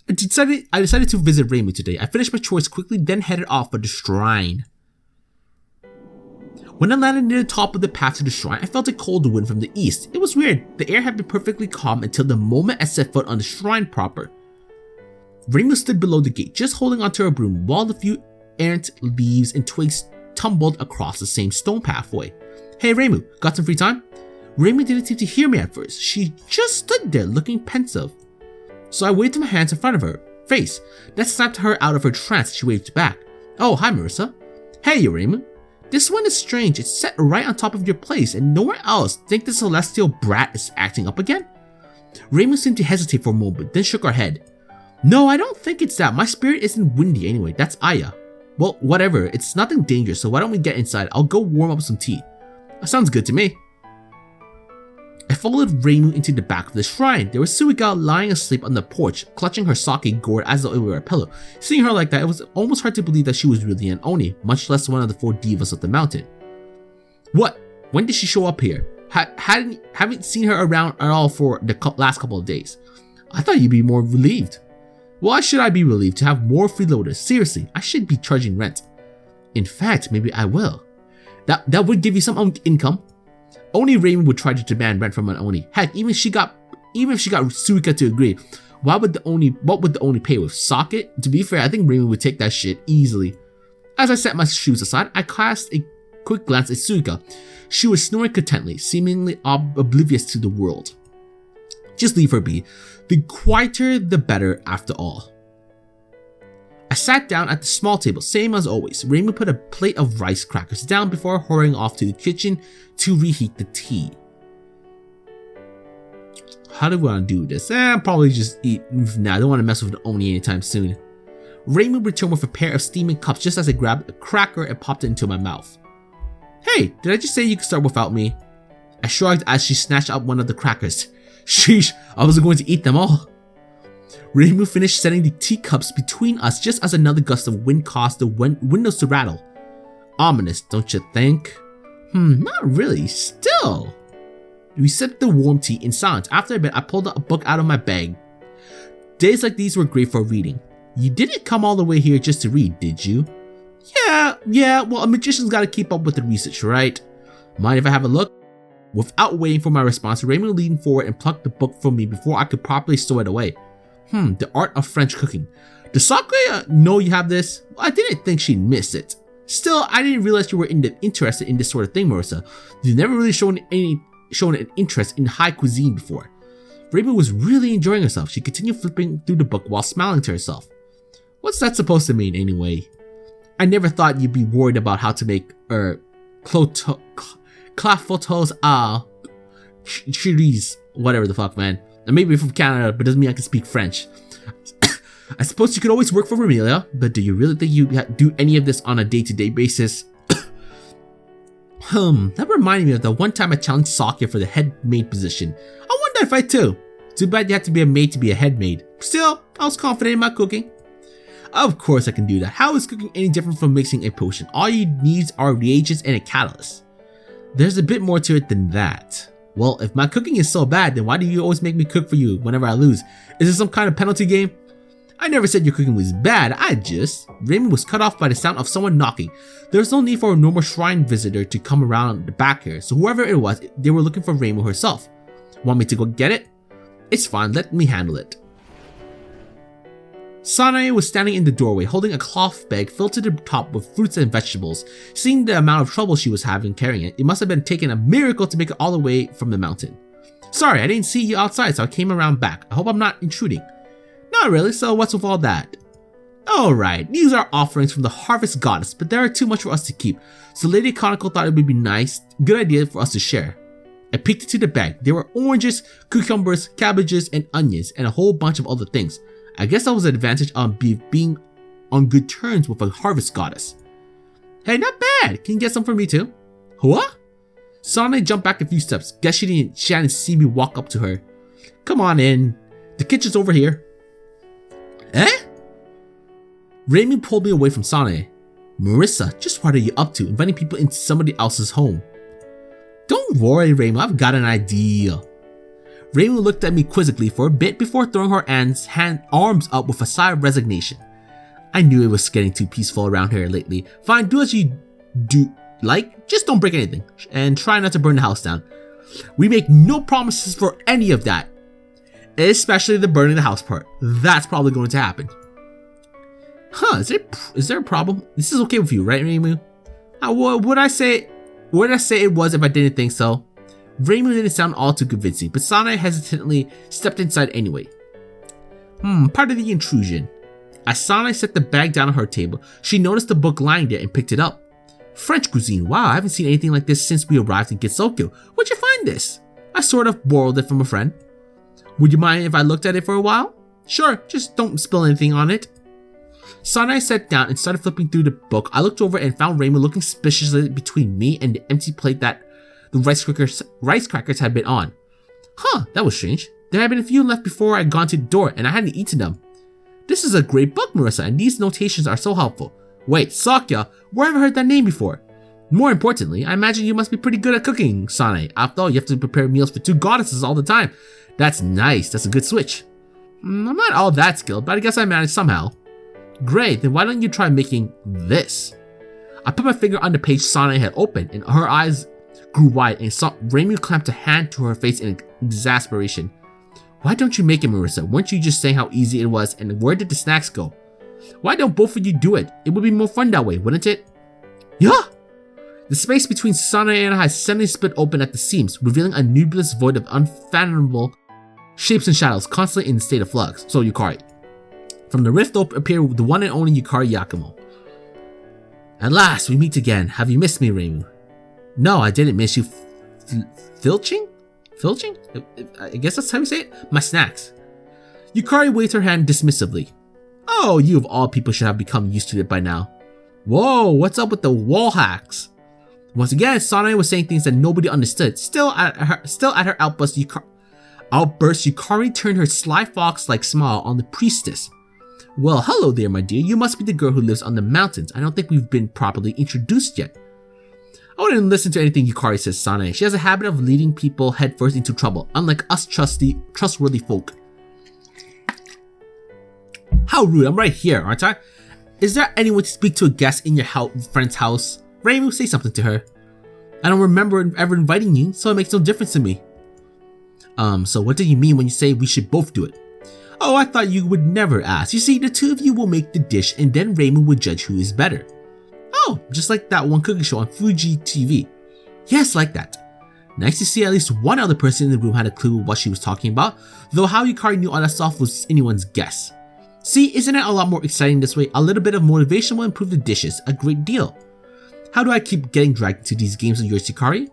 I decided to visit Reimu today. I finished my chores quickly, then headed off for the shrine. When I landed near the top of the path to the shrine, I felt a cold wind from the east. It was weird. The air had been perfectly calm until the moment I set foot on the shrine proper. Reimu stood below the gate, just holding onto her broom, while a few errant leaves and twigs tumbled across the same stone pathway. Hey Reimu, got some free time? Reimu didn't seem to hear me at first. She just stood there looking pensive. So I waved my hands in front of her face. That snapped her out of her trance. She waved back. Oh, hi Marissa. Hey Reimu. This one is strange. It's set right on top of your place and nowhere else. Think the celestial brat is acting up again? Reimu seemed to hesitate for a moment, then shook her head. No, I don't think it's that. My spirit isn't windy anyway. That's Aya. Well, whatever. It's nothing dangerous, so why don't we get inside? I'll go warm up some tea. That sounds good to me. I followed Reimu into the back of the shrine. There was Suika lying asleep on the porch, clutching her sake gourd as though it were a pillow. Seeing her like that, it was almost hard to believe that she was really an Oni, much less one of the 4 divas of the mountain. What? When did she show up here? Haven't seen her around at all for the last couple of days. I thought you'd be more relieved. Why should I be relieved to have more freeloaders? Seriously, I should be charging rent. In fact, maybe I will. That would give you some income. Only Reimu would try to demand rent from an Oni. Heck, even if she got Suika to agree, what would the Oni pay with? Sake? To be fair, I think Reimu would take that shit easily. As I set my shoes aside, I cast a quick glance at Suika. She was snoring contentedly, seemingly oblivious to the world. Just leave her be. The quieter, the better after all. I sat down at the small table, same as always. Reimu put a plate of rice crackers down before hurrying off to the kitchen to reheat the tea. How do we want to do this? Probably just eat now. I don't want to mess with the Oni anytime soon. Reimu returned with a pair of steaming cups just as I grabbed a cracker and popped it into my mouth. Hey, did I just say you could start without me? I shrugged as she snatched up one of the crackers. Sheesh, I wasn't going to eat them all. Reimu finished setting the teacups between us just as another gust of wind caused the windows to rattle. Ominous, don't you think? Not really. Still. We sipped the warm tea in silence. After a bit, I pulled a book out of my bag. Days like these were great for reading. You didn't come all the way here just to read, did you? Yeah, well, a magician's gotta keep up with the research, right? Mind if I have a look? Without waiting for my response, Reimu leaned forward and plucked the book from me before I could properly stow it away. The art of French cooking. Does Sakura know you have this? Well, I didn't think she'd miss it. Still, I didn't realize you were interested in this sort of thing, Marissa. You've never really shown an interest in high cuisine before. Reimu was really enjoying herself. She continued flipping through the book while smiling to herself. What's that supposed to mean anyway? I never thought you'd be worried about how to make clafoutos cherise, whatever the fuck, man. And maybe you're from Canada, but doesn't mean I can speak French. I suppose you could always work for Vermelia, but do you really think you do any of this on a day-to-day basis? That reminded me of the one time I challenged Sakya for the head maid position. I won that fight too. Too bad you have to be a maid to be a head maid. Still, I was confident in my cooking. Of course I can do that. How is cooking any different from mixing a potion? All you need are reagents and a catalyst. There's a bit more to it than that. Well, if my cooking is so bad, then why do you always make me cook for you whenever I lose? Is this some kind of penalty game? I never said your cooking was bad, Reimu was cut off by the sound of someone knocking. There was no need for a normal shrine visitor to come around the back here, so whoever it was, they were looking for Reimu herself. Want me to go get it? It's fine, let me handle it. Sanae was standing in the doorway holding a cloth bag filled to the top with fruits and vegetables. Seeing the amount of trouble she was having carrying it, it must have been taking a miracle to make it all the way from the mountain. Sorry, I didn't see you outside, so I came around back. I hope I'm not intruding. Not really, so what's with all that? Alright, these are offerings from the harvest goddess, but they are too much for us to keep, so Lady Conical thought it would be good idea for us to share. I peeked into the bag. There were oranges, cucumbers, cabbages, and onions, and a whole bunch of other things. I guess that was an advantage on being on good terms with a harvest goddess. Hey, not bad. Can you get some for me too? What? Sanae jumped back a few steps. Guess she hadn't seen me walk up to her. Come on in. The kitchen's over here. Eh? Reimu pulled me away from Sanae. Marissa, just what are you up to, inviting people into somebody else's home? Don't worry, Reimu, I've got an idea. Reimu looked at me quizzically for a bit before throwing her arms up with a sigh of resignation. I knew it was getting too peaceful around here lately. Fine, do as you do like, just don't break anything, and try not to burn the house down. We make no promises for any of that. Especially the burning the house part. That's probably going to happen. Huh, is there a problem? This is okay with you, right, Reimu? Would I say it was if I didn't think so? Reimu didn't sound all too convincing, but Sanae hesitantly stepped inside anyway. Part of the intrusion. As Sanae set the bag down on her table, she noticed the book lying there and picked it up. French cuisine. Wow, I haven't seen anything like this since we arrived in Gitsokyo. Where'd you find this? I sort of borrowed it from a friend. Would you mind if I looked at it for a while? Sure, just don't spill anything on it. Sanae sat down and started flipping through the book. I looked over and found Reimu looking suspiciously between me and the empty plate that the rice crackers had been on. Huh, that was strange. There had been a few left before I'd gone to the door and I hadn't eaten them. This is a great book, Marissa, and these notations are so helpful. Wait, Sakya, where have I heard that name before? More importantly, I imagine you must be pretty good at cooking, Sanae. After all, you have to prepare meals for 2 goddesses all the time. That's nice, that's a good switch. I'm not all that skilled, but I guess I managed somehow. Great, then why don't you try making this? I put my finger on the page Sanae had opened, and her eyes grew wide and saw Reimu clamped a hand to her face in exasperation. Why don't you make it, Marissa? Weren't you just saying how easy it was, and where did the snacks go? Why don't both of you do it? It would be more fun that way, wouldn't it? Yeah! The space between Sanae and I suddenly split open at the seams, revealing a nebulous void of unfathomable shapes and shadows, constantly in a state of flux. So Yukari. From the rift appeared the one and only Yukari Yakumo. At last, we meet again. Have you missed me, Reimu? No, I didn't miss you. Filching? Filching? I guess that's how you say it? My snacks. Yukari waved her hand dismissively. Oh, you of all people should have become used to it by now. Whoa, what's up with the wall hacks? Once again, Sanae was saying things that nobody understood. Still at her outburst, Yukari turned her sly fox-like smile on the priestess. Well, hello there, my dear. You must be the girl who lives on the mountains. I don't think we've been properly introduced yet. I wouldn't listen to anything Yukari says, Sanae. She has a habit of leading people headfirst into trouble, unlike us trustworthy folk. How rude, I'm right here, aren't I? Is there anyone to speak to a guest in your friend's house? Reimu, say something to her. I don't remember ever inviting you, so it makes no difference to me. So what do you mean when you say we should both do it? Oh, I thought you would never ask. You see, the two of you will make the dish and then Reimu would judge who is better. Oh, just like that one cooking show on Fuji TV. Yes, like that. Nice to see at least one other person in the room had a clue what she was talking about, though how Yukari knew all that stuff was anyone's guess. See, isn't it a lot more exciting this way? A little bit of motivation will improve the dishes a great deal. How do I keep getting dragged into these games of yours, Yukari?